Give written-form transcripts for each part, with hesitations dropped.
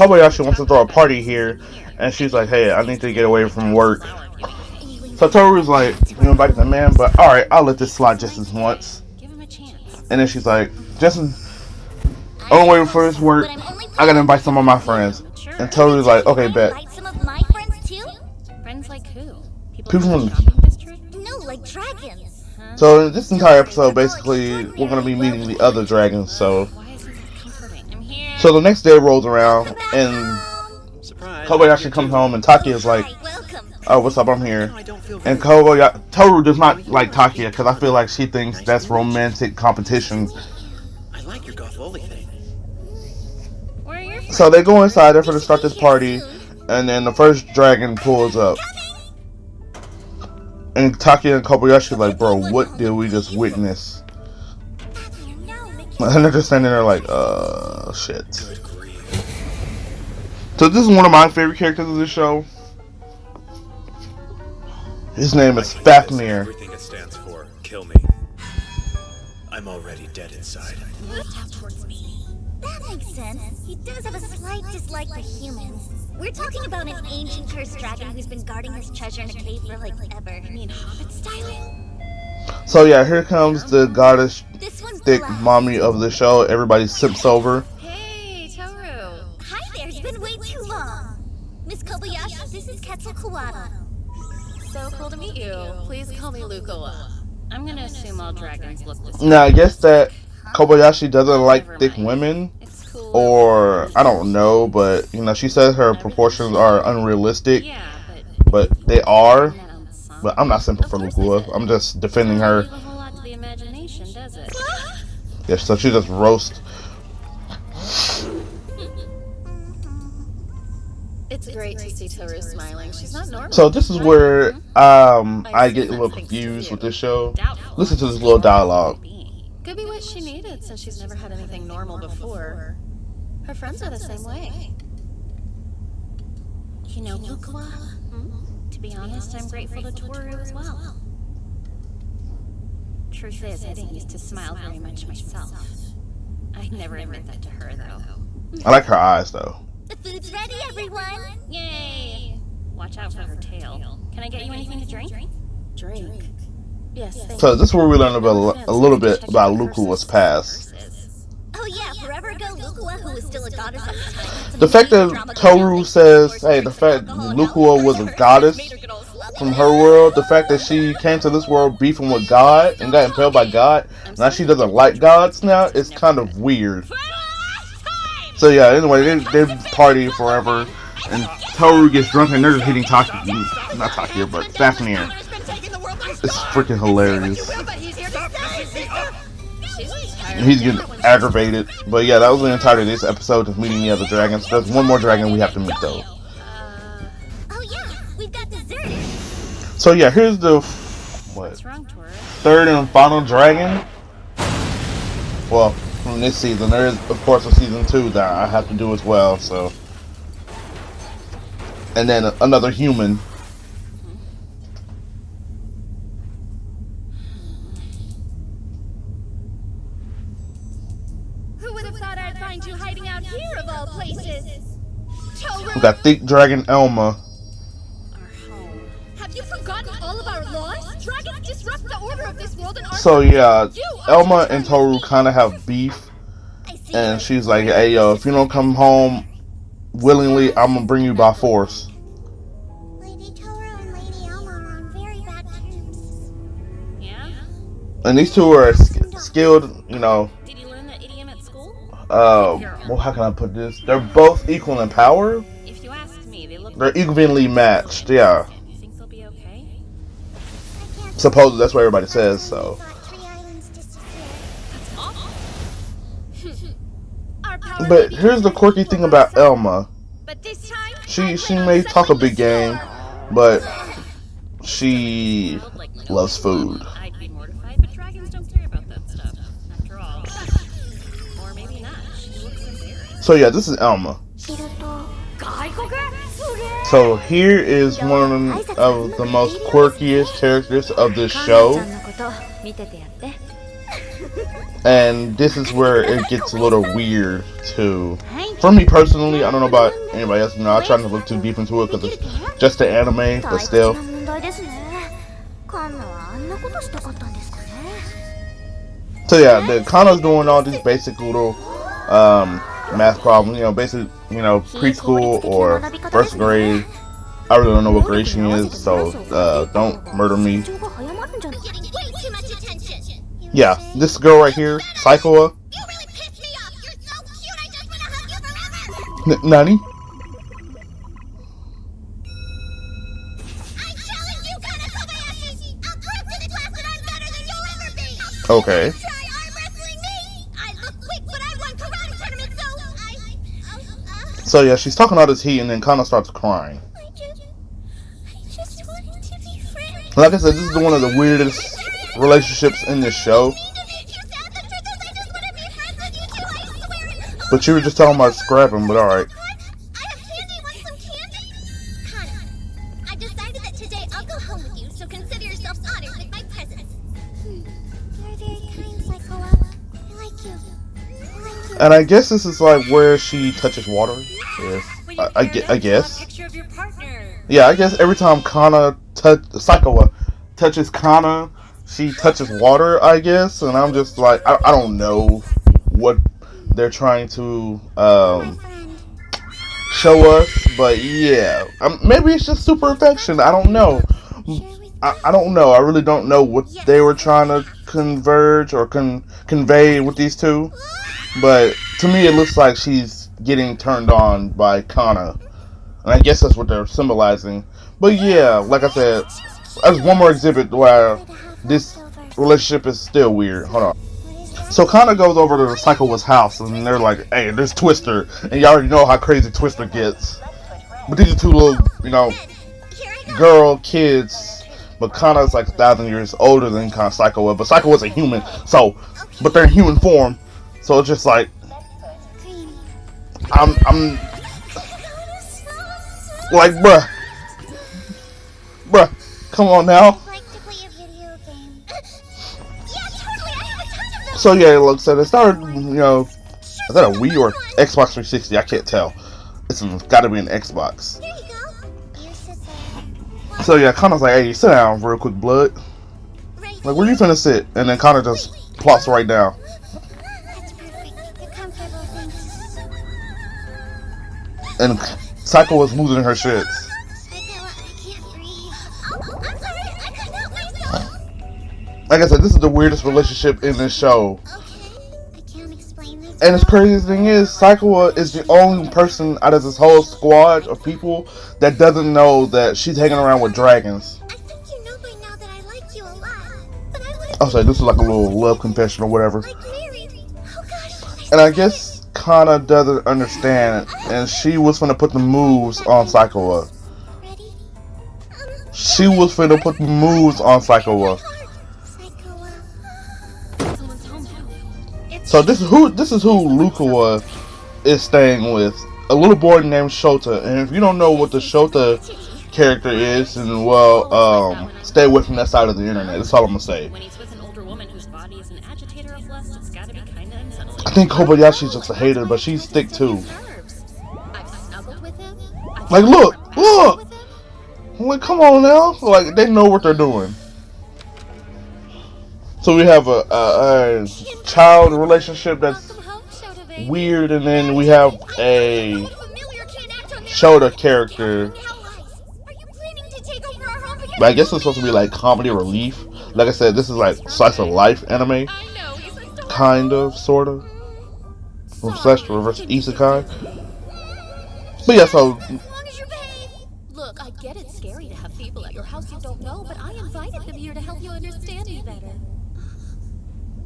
Kobayashi wants to throw a party here, and she's like, "Hey, I need to get away from work." So Toru's like, "You invited the man, but all right, I'll let this slide just as once." And then she's like, "Just only waiting for this work. I gotta invite some of my friends." And Toru's like, "Okay, bet." Some of my friends too? Friends like who? People from No, like dragons. So in this entire episode, basically, we're gonna be meeting the other dragons. So the next day rolls around, and Kobayashi comes home, and Takia is like, "Oh, what's up? I'm here." And Toru does not like Takia because I feel like she thinks that's romantic competition. I like your gotholi thing. So they go inside there for to start this party, and then the first dragon pulls up. And Takia and Kobayashi are like, "Bro, what did we just witness?" And they're just standing there like, shit. So this is one of my favorite characters of the show. His name is Fafnir. Everything it stands for. Kill me. I'm already dead inside. That makes sense. He does have a slight dislike for humans. We're talking about an ancient cursed dragon who's been guarding this treasure in a cave for like ever. I mean, Hobbit style? So yeah, here comes the goddess thick mommy of the show. Everybody sips over. Hey, Toru. Hi there, it's been way too long. Miss Kobayashi, this is Quetzalcoatl. So cool to meet you. Please call me Lukoa. I'm gonna assume all dragons look the same. Now I guess that Kobayashi doesn't like thick women, or I don't know, but you know, she says her proportions are unrealistic, but they are. But I'm not simping for Lukoa. I'm just defending her. Yeah, so she just roast. It's great to see Toru smiling. She's not normal. So this is where I get a little confused with this show. Listen to this little dialogue. Could be what she needed since she's never had anything normal before. Her friends are the same way. You know, Lukoa? To be honest, I'm grateful to Toru as well. Truth is, I didn't used to smile very much myself. I never admit that to her, though. I like her eyes though. The food's ready, everyone! Yay! Watch out for her tail. Can I get you anything to drink? Drink? Yes, thank So you. this is where we learn about a little bit about Lukoa's past. Oh yeah, forever ago, Lukoa, who was still a goddess at the time. The fact that Toru says, hey, the fact Lukoa was a goddess from her world, the fact that she came to this world beefing with God and got impaled by God, now she doesn't like gods now, it's kind of weird. So yeah, anyway, they party forever, and Toru gets drunk and they're just hitting not Takia, but Fafnir. It's freaking hilarious. He's getting aggravated. But yeah, that was the entirety of this episode of meeting the other dragons. There's one more dragon we have to meet though. Oh yeah, we've got dessert. So yeah, here's the third and final dragon. Well, from this season, there is of course a season 2 that I have to do as well. So, and then another human. Who would have thought I'd find you hiding out here of all places? We got thick dragon Elma. Have you forgotten all of our laws? Dragons disrupt the order of this world and So yeah, Elma and Toru kind of have beef, and she's like, "Hey yo, if you don't come home willingly, I'm gonna bring you by force." Lady Toru and Lady Elma are on very bad terms. Yeah? And these two are skilled, you know. Did you learn that idiom at school? Well, how can I put this? They're both equal in power. If you ask me, they look They're evenly matched. Yeah. You think they'll be okay? Supposedly, that's what everybody says. So. But here's the quirky thing about Elma. She may talk a big game, but she loves food. I'd be mortified, but dragons don't care about that stuff. After all. Or maybe not. She looks embarrassed. So yeah, this is Elma. So here is one of the most quirkiest characters of this show. And this is where it gets a little weird too. For me personally, I don't know about anybody else. You know, I try not to look too deep into it because it's just an anime, but still. So yeah, the Kana's doing all these basic little math problems. You know, basic, you know, preschool or first grade. I really don't know what grade she is, so don't murder me. Yeah, this girl right here, Psychoa. Nani? Okay. So yeah, she's talking all this heat and then Kana starts crying. Like I said, this is one of the weirdest relationships in this show. But you were just talking about scrapping, but alright. I've decided that today I'll go home with you, so consider yourself honored with my presence. You're very kind, Psychoa. I like you. And I guess this is like where she touches water. Yes, I guess. Yeah, I guess every time Psychoa touches Kana, she touches water, I guess. And I'm just like, I don't know what they're trying to show us, but yeah, maybe it's just super affection. I don't know. I don't know. I really don't know what they were trying to converge or convey with these two. But to me, it looks like she's getting turned on by Kana, and I guess that's what they're symbolizing. But yeah, like I said, that's one more exhibit where this relationship is still weird. Hold on. So Kana goes over to the Psycho's house, and they're like, "Hey, there's Twister," and you already know how crazy Twister gets. But these are two little, you know, girl kids. But Kana's like 1,000 years older than Psycho, but Psycho is a human, so, but they're in human form, so it's just like, I'm like, bruh, come on now. So yeah, it looks like it started, you know, is that a Wii or Xbox 360? I can't tell. It's got to be an Xbox. So yeah, Connor's like, hey, sit down real quick, blood. Like, where you finna sit? And then Connor just plops right down. And Psycho was losing her shits. Like I said, this is the weirdest relationship in this show. And the craziest thing is, Psycho is the only person out of this whole squad of people that doesn't know that she's hanging around with dragons. Oh, sorry, this is like a little love confession or whatever. And I guess Kana doesn't understand, and she was finna put the moves on Psycho. She was finna put the moves on Psycho. So this is who Lukua is staying with. A little boy named Shota. And if you don't know what the Shota character is, then well, stay away from that side of the internet. That's all I'm gonna say. When he's with an older woman whose body is an agitator of lust, it's gotta be kinda unsettling. I think Kobayashi's just a hater, but she's thick too. I've snuggled with him. Like, look! Like, come on now. Like, they know what they're doing. So we have a child relationship that's weird, and then we have a Shota character. But I guess it's supposed to be like comedy relief. Like I said, this is like slice of life anime. Kind of, sort of. Slash reverse isekai. But yeah, so... Look, I get it's scary to have people at your house you don't know, but I invited them here to help you understand me better.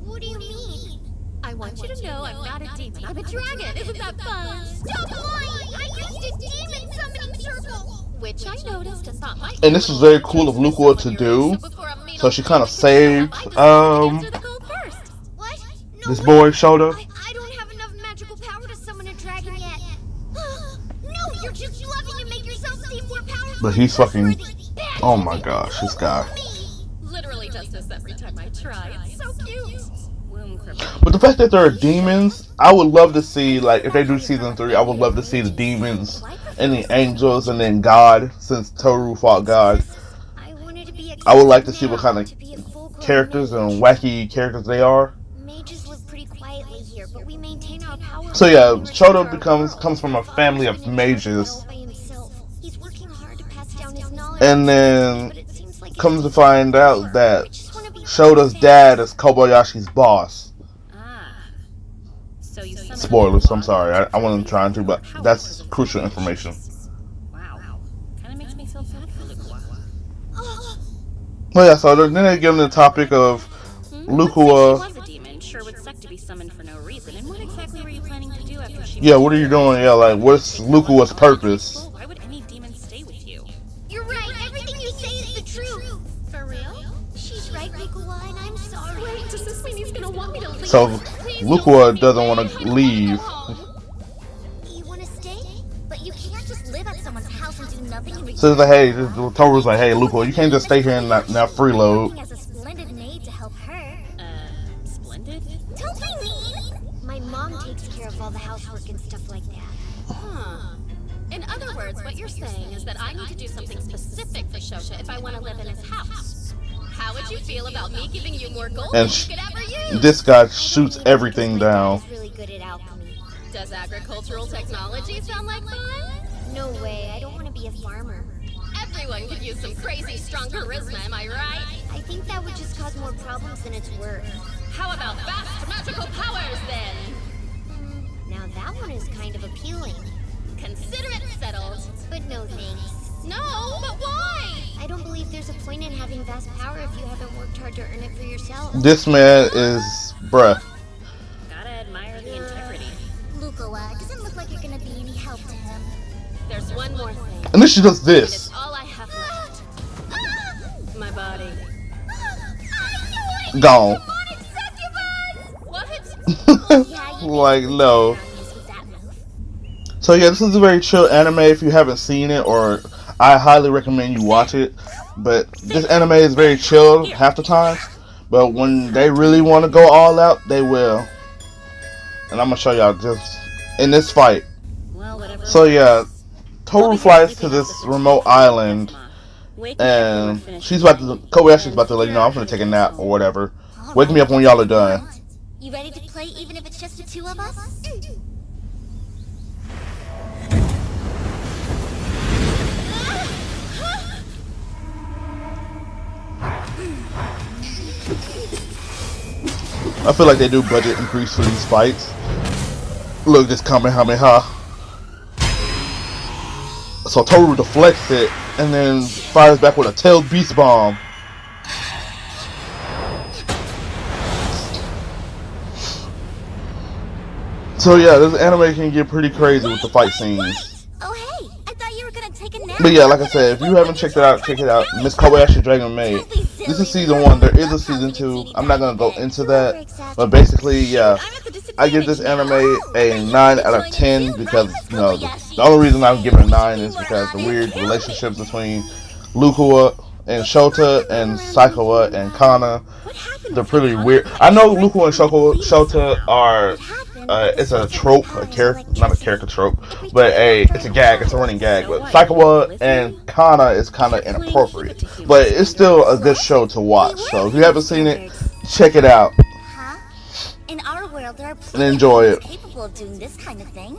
What do you mean? I want you to know I'm not a demon. I'm a dragon. Isn't that fun? Stop lying! I used a demon summoning circle! Which I noticed is not my. And this is very cool of Lukua to do. So she kind of saved this boy Shota. I don't have enough magical power to summon a dragon yet. No, you're just loving to make yourself seem more powerful. But he's fucking... Oh my gosh, this guy. Literally does this every time I try. It's so cute. Womb for me. But the fact that there are demons, I would love to see, like, if they do season 3, I would love to see the demons and the angels and then God, since Toru fought God. I wanted to be I would like to see what kind of characters and wacky characters they are. Mages live pretty quietly here, but we maintain our power. So yeah, Shota comes from a family of mages, He's working hard to pass down his knowledge, and then but it seems like comes to find out that Shota's dad is Kobayashi's boss. Ah. So you summoned Spoilers, I'm Lukua sorry, I wasn't to trying to, train but her that's powers. crucial information. Wow. Kind of makes me feel bad for Lukua. Well, yeah, so then they get into the topic of She Lukua. was a demon. Sure would suck to be summoned for no reason. And what exactly were you planning to do after she? Yeah, what are you doing? Yeah, like, what's Lukua's purpose? Why would any demon stay with you? You're right. Everything you say is the truth. For real? She's right, Lukua, and I'm sorry. Wait, Does this mean he's gonna want me to leave? So, Lukua doesn't want to leave. You want to stay? But you can't just live at someone's house and do nothing in return. So it's like, hey, Toru's like, hey, Lukua, you can't just stay here and not freeload. Working as a splendid maid to help her. Splendid? Don't be mean! My mom takes care of all the housework and stuff like that. Huh. In other words, what you're saying is that I need to do something specific for Shota if I want to live in his house. How would you feel about me giving you more gold than And you could ever use? this guy shoots everything down. He's really good at alchemy. Does agricultural technology sound like fun? No way, I don't want to be a farmer. Everyone could use some crazy strong charisma, am I right? I think that would just cause more problems than it's worth. How about vast magical powers then? Now that one is kind of appealing. Consider it settled. But no thanks. No, but why? I don't believe there's a point in having vast power if you haven't worked hard to earn it for yourself. This man is, bruh. Gotta admire the integrity. Lukua, doesn't look like you're gonna be any help to him. There's one more thing. And then she does And this. it's all I have left. My body. Gone. What? Like, no. So yeah, this is a very chill anime if you haven't seen it, or I highly recommend you watch it. But this anime is very chill half the time, but when they really want to go all out, they will. And I'm gonna show y'all just in this fight. Well, whatever. So yeah, Toru flies to this remote island, and Kobayashi's about to let you know I'm gonna take a nap or whatever. Wake me up when y'all are done. You ready to play even if it's just the two of us? I feel like they do budget increase for these fights. Look, this Kamehameha. So Toru deflects it and then fires back with a tailed beast bomb. So yeah, this anime can get pretty crazy with the fight scenes. Oh hey, I thought you were gonna take a nap. But yeah, like I said, if you haven't checked it out, check it out. Miss Kobayashi Dragon Maid. This is season 1. There is a season 2. I'm not gonna go into that, but basically, yeah, I give this anime a 9 out of 10 because you know the only reason I'm giving it a 9 is because the weird relationships between Lukua and Shota and Saikawa and Kana. They're pretty weird. I know Lukua and Shota are. It's a trope, a character, not a character trope, but it's a gag, it's a running gag. But Saikawa and Kana is kind of inappropriate, but it's still a good show to watch. So if you haven't seen it, check it out Huh? In our world, there are and enjoy it. capable of doing this kind of thing.